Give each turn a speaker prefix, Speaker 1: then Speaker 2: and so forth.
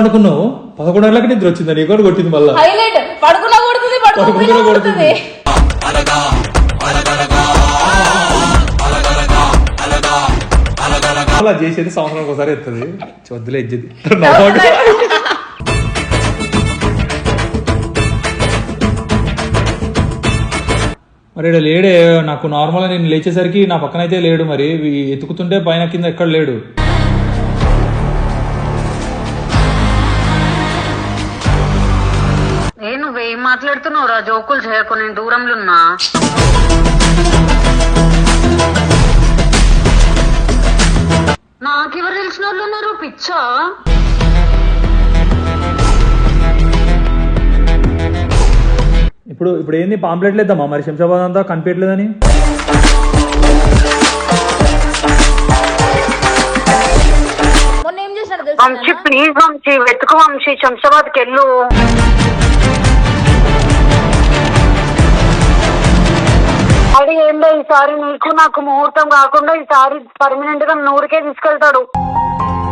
Speaker 1: పండుకున్నావు? 11 గంటలకి నిద్ర వచ్చిందా నీకు? కూడా కొట్టింది మళ్ళీ.
Speaker 2: హైలైట్ పడుకున్నా కొడుతుంది, పడుకున్నా కొడుతుంది.
Speaker 1: అలా చేసేది సంవత్సరానికి ఒకసారి ఎత్తది. వద్దులే ఇజ్జది. మరి ఇక్కడ లేడే. నాకు నార్మల్గా నేను లేచేసరికి నా పక్కన అయితే లేడు. మరి ఎతుకుతుంటే పైన కింద ఎక్కడ లేడు.
Speaker 3: నువ్వేం మాట్లాడుతున్నావు రా? జోకులు చేయకు, నేను దూరంలో ఉన్నా. నాకెవరు తెలిసిన వాళ్ళు ఉన్నారు పిచ్చా?
Speaker 1: ఇప్పుడు ఏంది పాంప్లెట్ లేదమ్మా మరి శంషాబాద్ అంతా కనిపించలేదని?
Speaker 2: మొన్న ఏం చేశాడు
Speaker 3: వంశీ ప్లీజ్ వంశీ వెతుకు వంశీ, శంషాబాద్కి వెళ్ళు. అది ఏందో ఈసారి నీకు నాకు ముహూర్తం కాకుండా ఈసారి పర్మనెంట్ గా 100కే తీసుకెళ్తాడు.